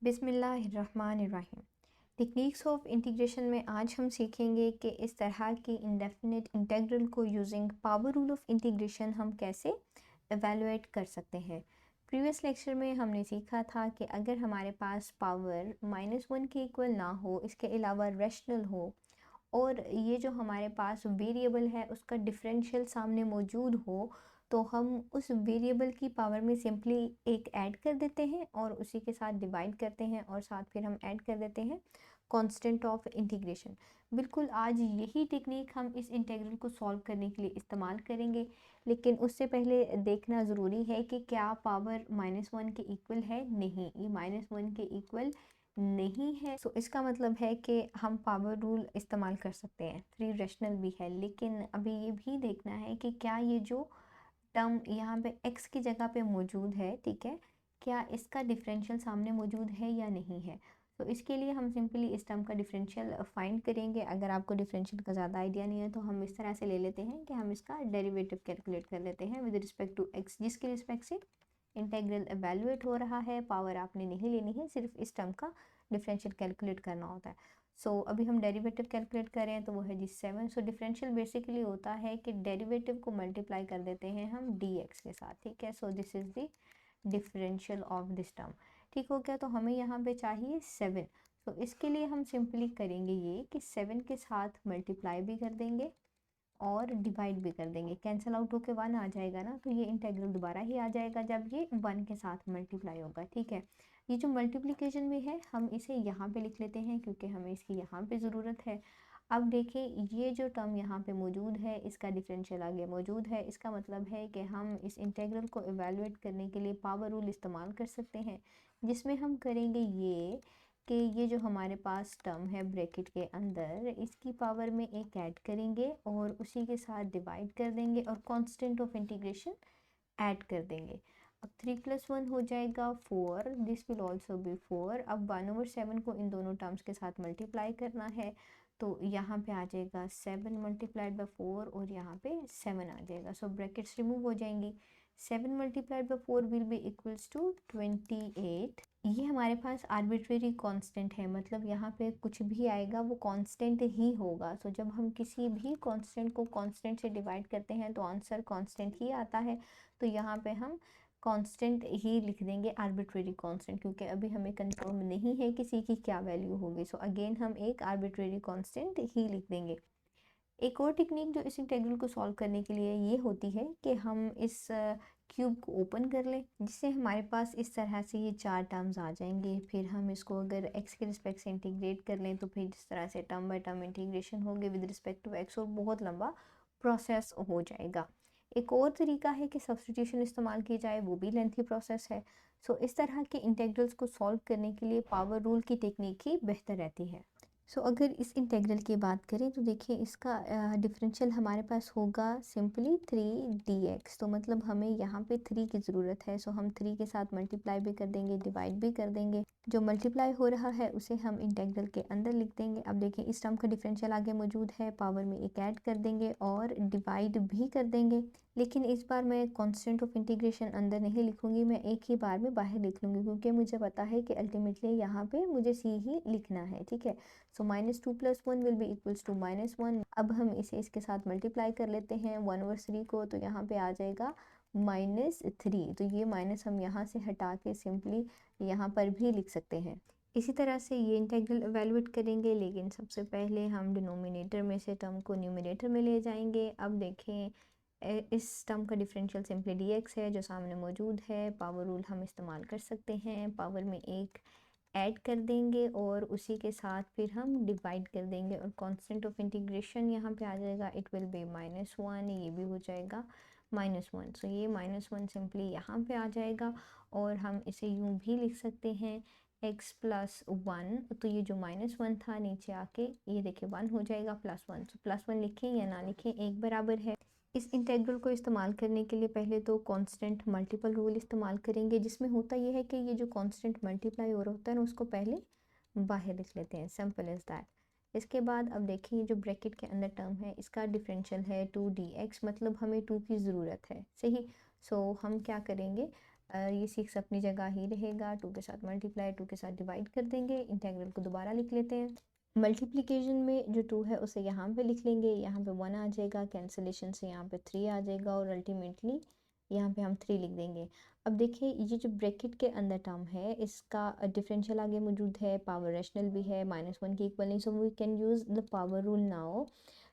बिस्मिल्लाहिर्रहमानिर्रहीम। Techniques of integration में आज हम सीखेंगे कि इस तरह की इंडेफिनिट इंटीग्रल को using power rule of integration हम कैसे एवेलुएट कर सकते हैं। प्रीवियस लेक्चर में हमने सीखा था कि अगर हमारे पास पावर -1 के इक्वल ना हो, इसके अलावा रैशनल हो और ये जो हमारे पास वेरिएबल है उसका डिफरेंशियल सामने मौजूद हो, तो हम उस वेरिएबल की पावर में सिंपली एक ऐड कर देते हैं और उसी के साथ डिवाइड करते हैं और साथ फिर हम ऐड कर देते हैं कांस्टेंट ऑफ इंटीग्रेशन। बिल्कुल आज यही टेक्निक हम इस इंटीग्रल को सॉल्व करने के लिए इस्तेमाल करेंगे, लेकिन उससे पहले देखना ज़रूरी है कि क्या पावर -1 के इक्वल है। नहीं, ये -1 के इक्वल नहीं है। सो इसका मतलब है कि हम पावर रूल इस्तेमाल कर सकते हैं। 3 रैशनल भी है, लेकिन अभी ये भी देखना है कि क्या ये जो टर्म यहाँ पे x की जगह पे मौजूद है, ठीक है, क्या इसका डिफरेंशियल सामने मौजूद है या नहीं है। तो इसके लिए हम सिंपली इस टर्म का डिफरेंशियल फाइंड करेंगे। अगर आपको डिफरेंशियल का ज़्यादा आइडिया नहीं है तो हम इस तरह से ले लेते हैं कि हम इसका डेरिवेटिव कैलकुलेट कर लेते हैं विद रिस्पेक्ट टू x, जिसके रिस्पेक्ट से इंटेग्रल एवेलुएट हो रहा है। पावर आपने नहीं लेनी है, सिर्फ इस टर्म का डिफरेंशियल कैलकुलेट करना होता है। सो अभी हम डेरिवेटिव कैलकुलेट कर रहे हैं, तो वो है जी 7। सो डिफरेंशियल बेसिकली होता है कि डेरिवेटिव को मल्टीप्लाई कर देते हैं हम dx के साथ, ठीक है। So this is the differential of this term. ठीक हो गया, तो हमें यहाँ पे चाहिए 7। तो इसके लिए हम सिंपली करेंगे ये कि 7 के साथ मल्टीप्लाई भी कर देंगे और डिवाइड भी कर देंगे। कैंसिल आउट होके 1 आ जाएगा ना, तो ये इंटेग्रल दोबारा ही आ जाएगा जब ये 1 के साथ मल्टीप्लाई होगा, ठीक है। ये जो मल्टीप्लिकेशन में है हम इसे यहाँ पे लिख लेते हैं क्योंकि हमें इसकी यहाँ पे ज़रूरत है। अब देखें, ये जो टर्म यहाँ पे मौजूद है इसका डिफरेंशियल आगे मौजूद है। इसका मतलब है कि हम इस इंटेग्रल को एवेलुएट करने के लिए पावर रूल इस्तेमाल कर सकते हैं, जिसमें हम करेंगे ये कि ये जो हमारे पास टर्म है ब्रैकेट के अंदर, इसकी पावर में एक ऐड करेंगे और उसी के साथ डिवाइड कर देंगे और कांस्टेंट ऑफ इंटीग्रेशन ऐड कर देंगे। अब 3 + 1 हो जाएगा 4, दिस विल ऑल्सो बी 4। अब 1/7 को इन दोनों टर्म्स के साथ मल्टीप्लाई करना है, तो यहाँ पे आ जाएगा 7 × 4 और यहाँ पे 7 आ जाएगा। सो ब्रैकेट्स रिमूव हो जाएंगी। 7 × 4 विल बी इक्वल्स टू 28। ये हमारे पास आर्बिट्रेरी कांस्टेंट है, मतलब यहाँ पे कुछ भी आएगा वो कांस्टेंट ही होगा। सो जब हम किसी भी कांस्टेंट को कांस्टेंट से डिवाइड करते हैं तो आंसर कांस्टेंट ही आता है। तो यहाँ पे हम कांस्टेंट ही लिख देंगे, आर्बिट्रेरी कांस्टेंट, क्योंकि अभी हमें कंफर्म नहीं है किसी की क्या वैल्यू होगी। सो अगेन हम एक आर्बिट्रेरी कांस्टेंट ही लिख देंगे। एक और टेक्निक जो इस इंटीग्रल को सॉल्व करने के लिए ये होती है कि हम इस क्यूब को ओपन कर लें, जिससे हमारे पास इस तरह से ये 4 टर्म्स आ जाएंगे। फिर हम इसको अगर x के रिस्पेक्ट से इंटीग्रेट कर लें तो फिर इस तरह से टर्म बाय टर्म इंटीग्रेशन होगी विद रिस्पेक्ट टू x और बहुत लंबा प्रोसेस हो जाएगा। एक और तरीका है कि सब्स्टिट्यूशन इस्तेमाल की जाए, वो भी लेंथी प्रोसेस है। सो इस तरह के इंटीग्रल्स को सॉल्व करने के लिए पावर रूल की टेक्निक ही बेहतर रहती है। सो अगर इस इंटीग्रल की बात करें तो देखिए इसका डिफरेंशियल हमारे पास होगा सिंपली 3 dx। तो मतलब हमें यहाँ पे 3 की ज़रूरत है। सो हम 3 के साथ मल्टीप्लाई भी कर देंगे, डिवाइड भी कर देंगे। जो मल्टीप्लाई हो रहा है उसे हम इंटीग्रल के अंदर लिख देंगे। अब देखिए इस टर्म का डिफरेंशियल आगे मौजूद है, पावर में एक ऐड कर देंगे और डिवाइड भी कर देंगे। लेकिन इस बार मैं कांस्टेंट ऑफ इंटीग्रेशन अंदर नहीं लिखूंगी, मैं एक ही बार में बाहर लिख लूँगी, क्योंकि मुझे पता है कि अल्टीमेटली यहाँ पे मुझे सी ही लिखना है, ठीक है। सो -2 + 1 विल बी इक्वल्स टू -1। अब हम इसे इसके साथ मल्टीप्लाई कर लेते हैं 1/3 को, तो यहाँ पे आ जाएगा -3। तो ये माइनस हम यहाँ से हटा के सिंपली यहाँ पर भी लिख सकते हैं। इसी तरह से ये इंटीग्रल एवेलुएट करेंगे, लेकिन सबसे पहले हम डिनोमिनेटर में से टर्म को न्यूमरेटर में ले जाएंगे। अब देखें इस टर्म का डिफरेंशियल सिंपली dx है जो सामने मौजूद है। पावर रूल हम इस्तेमाल कर सकते हैं, पावर में एक ऐड कर देंगे और उसी के साथ फिर हम डिवाइड कर देंगे और कांस्टेंट ऑफ इंटीग्रेशन यहाँ पे आ जाएगा, इट विल बी -1। ये भी हो जाएगा -1। सो ये -1 सिंपली यहाँ पे आ जाएगा और हम इसे यूँ भी लिख सकते हैं x + 1। तो ये जो -1 था नीचे आके ये देखिए 1 हो जाएगा +1। सो +1 लिखें या ना लिखें एक बराबर है। इस इंटीग्रल को इस्तेमाल करने के लिए पहले तो कांस्टेंट मल्टीपल रूल इस्तेमाल करेंगे, जिसमें होता यह है कि ये जो कांस्टेंट मल्टीप्लाई हो रहा होता है ना उसको पहले बाहर लिख लेते हैं, सिंपल इज़ दैट। इसके बाद अब देखिए जो ब्रैकेट के अंदर टर्म है इसका डिफरेंशियल है 2 dx, मतलब हमें 2 की ज़रूरत है, सही। सो हम क्या करेंगे, ये 6 अपनी जगह ही रहेगा, 2 के साथ मल्टीप्लाई, 2 के साथ डिवाइड कर देंगे। इंटीग्रल को दोबारा लिख लेते हैं। मल्टीप्लिकेशन में जो 2 है उसे यहाँ पे लिख लेंगे, यहाँ पे 1 आ जाएगा, कैंसिलेशन से यहाँ पे 3 आ जाएगा और अल्टीमेटली यहाँ पे हम 3 लिख देंगे। अब देखिए ये जो ब्रैकेट के अंदर टर्म है इसका डिफरेंशियल आगे मौजूद है, पावर रैशनल भी है, -1 के इक्वल नहीं, so we can use the power rule now.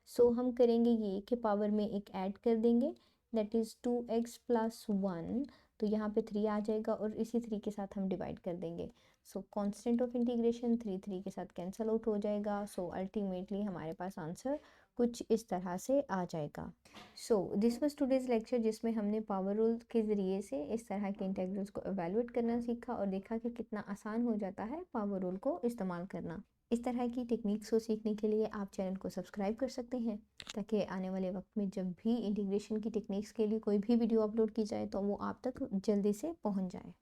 So हम करेंगे ये कि पावर में एक ऐड कर देंगे, दैट इज़ 2x + 1, तो यहाँ पे 3 आ जाएगा और इसी 3 के साथ हम डिवाइड कर देंगे। सो कांस्टेंट ऑफ इंटीग्रेशन 3 के साथ कैंसिल आउट हो जाएगा। सो अल्टीमेटली हमारे पास आंसर कुछ इस तरह से आ जाएगा। So this was today's lecture, जिसमें हमने पावर रूल के ज़रिए से इस तरह के इंटीग्रल्स को एवेलुएट करना सीखा और देखा कि कितना आसान हो जाता है पावर रूल को इस्तेमाल करना। इस तरह की टेक्निक्स को सीखने के लिए आप चैनल को सब्सक्राइब कर सकते हैं, ताकि आने वाले वक्त में जब भी इंटीग्रेशन की टेक्निक्स के लिए कोई भी वीडियो अपलोड की जाए तो वो आप तक जल्दी से पहुंच जाए।